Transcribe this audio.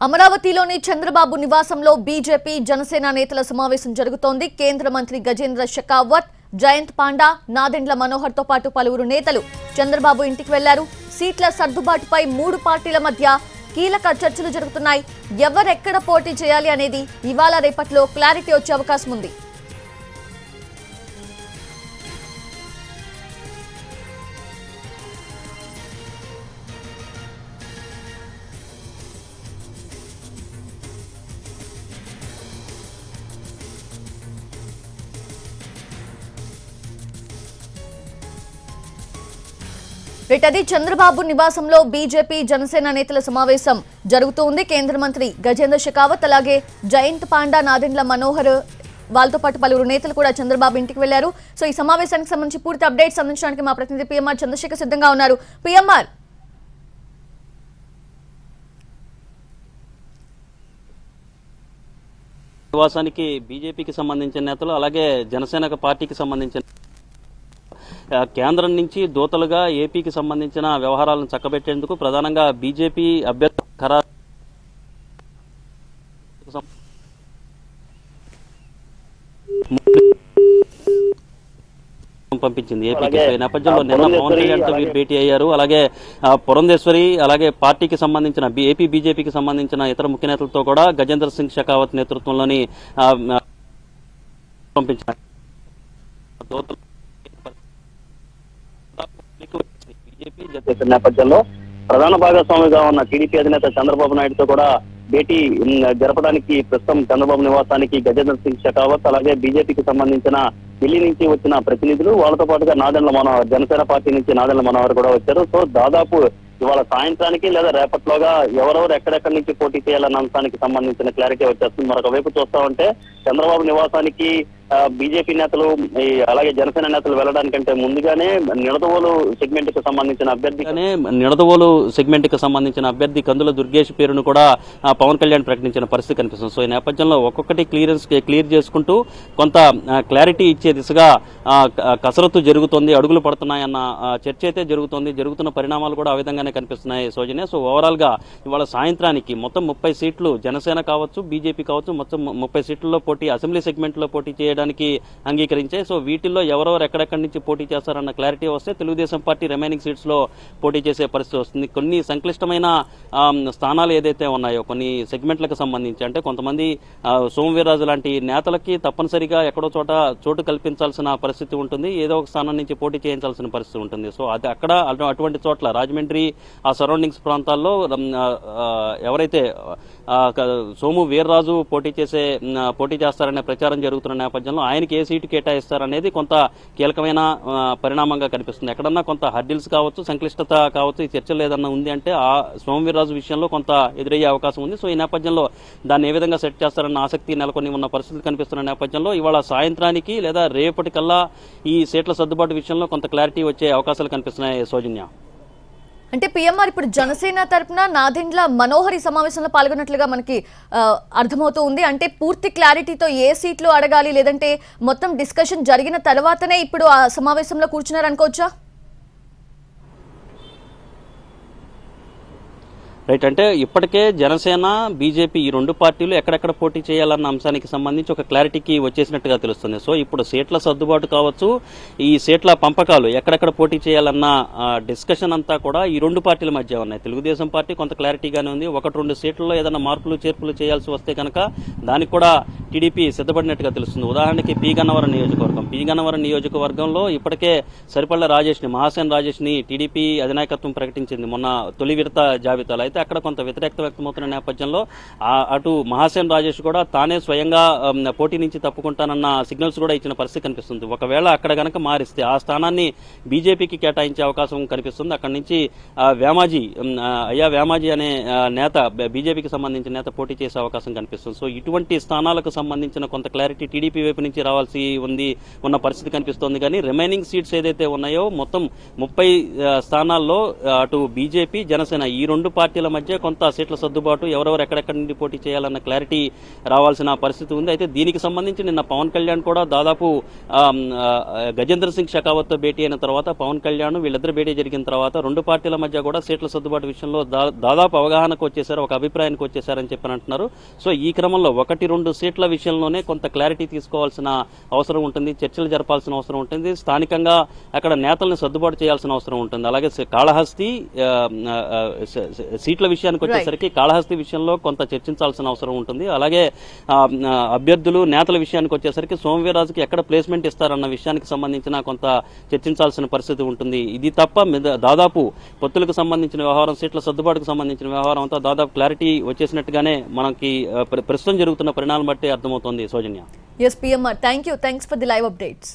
అమరావతిలోని చంద్రబాబు నివాసంలో బీజేపీ జనసేన నేతల సమావేశం జరుగుతోంది. కేంద్ర మంత్రి గజేంద్ర షెకావత్, జయంత్ పాండా, నాదెండ్ల మనోహర్ తో పాటు పలువురు నేతలు చంద్రబాబు ఇంటికి వెళ్లారు. సీట్ల సర్దుబాటుపై మూడు పార్టీల మధ్య కీలక చర్చలు జరుగుతున్నాయి. ఎవరెక్కడ పోటీ చేయాలి అనేది ఇవాళ రేపట్లో క్లారిటీ వచ్చే అవకాశం ఉంది. అది చంద్రబాబు నివాసంలో బీజేపీ జనసేన నేతల సమావేశం జరుగుతోంది. కేంద్ర మంత్రి గజేంద్ర షెకావత్, అలాగే జయంత్ పాండా, నాదెండ్ల మనోహర్, వాళ్ళతో పాటు పలువురు నేతలు కూడా చంద్రబాబు ఇంటికి వెళ్లారు. సో ఈ సమావేశానికి సంబంధించి పూర్తి అప్డేట్స్ అందించడానికి మా ప్రతినిధి పిఎంఆర్ చంద్రశేఖర్ సిద్ధంగా ఉన్నారు. పిఎంఆర్, నివాసానికి బీజేపీకి సంబంధించిన నేతలు, అలాగే జనసేన పార్టీకి సంబంధించిన కేంద్రం నుంచి దూతలుగా ఏపీకి సంబంధించిన వ్యవహారాలను చక్కబెట్టేందుకు ప్రధానంగా బీజేపీ అభ్యర్థి ఖరారు పంపించింది ఏపీకి. ఈ నేపథ్యంలో నిన్న పవన్ కళ్యాణ్ తో భేటీ అయ్యారు. అలాగే పురంధేశ్వరి, అలాగే పార్టీకి సంబంధించిన ఏపీ బీజేపీకి సంబంధించిన ఇతర ముఖ్య నేతలతో కూడా గజేంద్ర సింగ్ షెకావత్ నేతృత్వంలోని పంపించారు. నేపథ్యంలో ప్రధాన భాగస్వామిగా ఉన్న టీడీపీ అధినేత చంద్రబాబు నాయుడుతో కూడా భేటీ జరపడానికి ప్రస్తుతం చంద్రబాబు నివాసానికి గజేంద్ర సింగ్ షెకావత్, అలాగే బీజేపీకి సంబంధించిన ఢిల్లీ నుంచి వచ్చిన ప్రతినిధులు, వాళ్ళతో పాటుగా నాదెండ్ల మనోహర్, జనసేన పార్టీ నుంచి నాదెండ్ల మనోహర్ కూడా వచ్చారు. సో దాదాపు ఇవాళ సాయంత్రానికి లేదా రేపట్లోగా ఎవరెవరు ఎక్కడెక్కడి నుంచి పోటీ చేయాలన్న అంశానికి సంబంధించిన క్లారిటీ వచ్చేస్తుంది. మరొక వైపు చూస్తా ఉంటే చంద్రబాబు నివాసానికి బీజేపీ నేతలు అలాగే జనసేన నేతలు వెళ్లడానికంటే ముందుగానే నిడదవోలు సెగ్మెంట్ కు సంబంధించిన అభ్యర్థి కందుల దుర్గేష్ పేరును కూడా పవన్ కళ్యాణ్ ప్రకటించిన పరిస్థితి కనిపిస్తుంది. సో ఈ నేపథ్యంలో ఒక్కొక్కటి క్లియర్ చేసుకుంటూ కొంత క్లారిటీ ఇచ్చే దిశగా కసరత్తు జరుగుతోంది, అడుగులు పడుతున్నాయన్న చర్చ అయితే జరుగుతున్న పరిణామాలు కూడా ఆ విధంగానే కనిపిస్తున్నాయి సౌజన్య. సో ఓవరాల్ గా ఇవాళ సాయంత్రానికి మొత్తం 30 సీట్లు జనసేన కావచ్చు, బీజేపీ కావచ్చు, మొత్తం 30 సీట్లలో పోటీ, అసెంబ్లీ సెగ్మెంట్ లో పోటీ చేయడానికి అంగీకరించాయి. సో వీటిల్లో ఎవరెవరు ఎక్కడెక్కడి నుంచి పోటీ చేస్తారన్న క్లారిటీ వస్తే తెలుగుదేశం పార్టీ రిమైనింగ్ సీట్స్ లో పోటీ చేసే పరిస్థితి వస్తుంది. కొన్ని సంక్లిష్టమైన స్థానాలు ఏదైతే ఉన్నాయో కొన్ని సెగ్మెంట్లకు సంబంధించి, అంటే కొంతమంది సోమవీర్రాజు లాంటి నేతలకి తప్పనిసరిగా ఎక్కడో చోటు కల్పించాల్సిన పరిస్థితి ఉంటుంది, ఏదో ఒక స్థానం నుంచి పోటీ చేయించాల్సిన పరిస్థితి ఉంటుంది. సో అది అక్కడ అటువంటి చోట్ల రాజమండ్రి ఆ సరౌండింగ్స్ ప్రాంతాల్లో ఎవరైతే సోము వీర్రాజు పోటీ చేస్తారనే ప్రచారం జరుగుతున్న నేపథ్యంలో ఆయనకి ఏ సీటు కేటాయిస్తారనేది కొంత కీలకమైన పరిణామంగా కనిపిస్తుంది. ఎక్కడన్నా కొంత హర్డిల్స్ కావచ్చు, సంక్లిష్టత కావచ్చు, ఈ చర్చలు ఏదన్నా ఉంది అంటే ఆ సోము వీర్రాజు విషయంలో కొంత ఎదురయ్యే అవకాశం ఉంది. సో ఈ నేపథ్యంలో దాన్ని ఏ విధంగా సెట్ చేస్తారన్న ఆసక్తి నెలకొని ఉన్న పరిస్థితులు కనిపిస్తున్న నేపథ్యంలో ఇవాళ సాయంత్రానికి లేదా రేపటికల్లా ఈ సీట్ల సర్దుబాటు విషయంలో కొంత క్లారిటీ వచ్చే అవకాశాలు కనిపిస్తున్నాయి సౌజన్య. అంటే పిఎంఆర్ ఇప్పుడు జనసేన తరపున నాదెండ్ల మనోహర్ ఈ సమావేశంలో పాల్గొన్నట్లుగా మనకి అర్థమవుతూ ఉంది. అంటే పూర్తి క్లారిటీతో ఏ సీట్లు అడగాలి, లేదంటే మొత్తం డిస్కషన్ జరిగిన తర్వాతనే ఇప్పుడు ఆ సమావేశంలో కూర్చున్నారనుకోవచ్చా? రైట్, అంటే ఇప్పటికే జనసేన, బీజేపీ ఈ రెండు పార్టీలు ఎక్కడెక్కడ పోటీ చేయాలన్న అంశానికి సంబంధించి ఒక క్లారిటీకి వచ్చేసినట్టుగా తెలుస్తుంది. సో ఇప్పుడు సీట్ల సర్దుబాటు కావచ్చు, ఈ సీట్ల పంపకాలు ఎక్కడెక్కడ పోటీ చేయాలన్న డిస్కషన్ అంతా కూడా ఈ రెండు పార్టీల మధ్య ఉన్నాయి. తెలుగుదేశం పార్టీ కొంత క్లారిటీగానే ఉంది. 1-2 సీట్లలో ఏదైనా మార్పులు చేర్పులు చేయాల్సి వస్తే కనుక దానికి కూడా టీడీపీ సిద్ధపడినట్టుగా తెలుస్తుంది. ఉదాహరణకి పి గన్నవరం నియోజకవర్గంలో ఇప్పటికే సరిపళ్ల రాజేష్ని, మహాసేన్ రాజేష్ని టీడీపీ అధినాయకత్వం ప్రకటించింది మొన్న తొలి విడత జాబితాలో. అయితే అక్కడ కొంత వ్యతిరేకత వ్యక్తమవుతున్న నేపథ్యంలో అటు మహాసేన్ రాజేష్ కూడా తానే స్వయంగా పోటీ నుంచి తప్పుకుంటానన్న సిగ్నల్స్ కూడా ఇచ్చిన పరిస్థితి కనిపిస్తుంది. ఒకవేళ అక్కడ గనక మారిస్తే ఆ స్థానాన్ని బీజేపీకి కేటాయించే అవకాశం కనిపిస్తుంది. అక్కడి నుంచి వేమాజీ అనే నేత, బీజేపీకి సంబంధించిన నేత పోటీ చేసే అవకాశం కనిపిస్తుంది. సో ఇటువంటి స్థానాలకు సంబంధించిన కొంత క్లారిటీ టీడీపీ వైపు నుంచి రావాల్సి ఉన్న పరిస్థితి కనిపిస్తోంది. కానీ రిమైనింగ్ సీట్స్ ఏదైతే ఉన్నాయో మొత్తం 30 స్థానాల్లో అటు బీజేపీ జనసేన ఈ రెండు పార్టీల మధ్య కొంత సీట్ల సర్దుబాటు ఎవరెవరు ఎక్కడెక్కడి నుండి పోటీ చేయాలన్న క్లారిటీ రావాల్సిన పరిస్థితి ఉంది. అయితే దీనికి సంబంధించి నిన్న పవన్ కళ్యాణ్ కూడా దాదాపు గజేంద్ర సింగ్ షెకావత్ తో భేటీ అయిన తర్వాత పవన్ కళ్యాణ్ వీళ్ళిద్దరు భేటీ జరిగిన తర్వాత రెండు పార్టీల మధ్య కూడా సీట్ల సర్దుబాటు విషయంలో దాదాపు అవగాహనకు వచ్చేసారు, ఒక అభిప్రాయానికి వచ్చేసారని చెప్పని అంటున్నారు. సో ఈ క్రమంలో 1-2 సీట్ల విషయంలోనే కొంత క్లారిటీ తీసుకోవాల్సిన అవసరం ఉంటుంది, చర్చలు జరపాల్సిన అవసరం ఉంటుంది, స్థానికంగా అక్కడ నేతల్ని సర్దుబాటు చేయాల్సిన అవసరం ఉంటుంది. అలాగే కాళహస్తి సీట్ల విషయానికి వచ్చేసరికి కాళహస్తి విషయంలో కొంత చర్చించాల్సిన అవసరం ఉంటుంది. అలాగే అభ్యర్థులు నేతల విషయానికి వచ్చేసరికి సోమవీర్రాజుకి ఎక్కడ ప్లేస్మెంట్ ఇస్తారన్న విషయానికి సంబంధించిన కొంత చర్చించాల్సిన పరిస్థితి ఉంటుంది. ఇది తప్ప దాదాపు పొత్తులకు సంబంధించిన వ్యవహారం, సీట్ల సర్దుబాటుకు సంబంధించిన వ్యవహారం అంతా దాదాపు క్లారిటీ వచ్చేసినట్టుగానే మనకి ప్రస్తుతం జరుగుతున్న పరిణామాలను బట్టి అర్థమవుతోంది. సౌజన్య. Yes, PM. Thank you. Thanks for the live updates.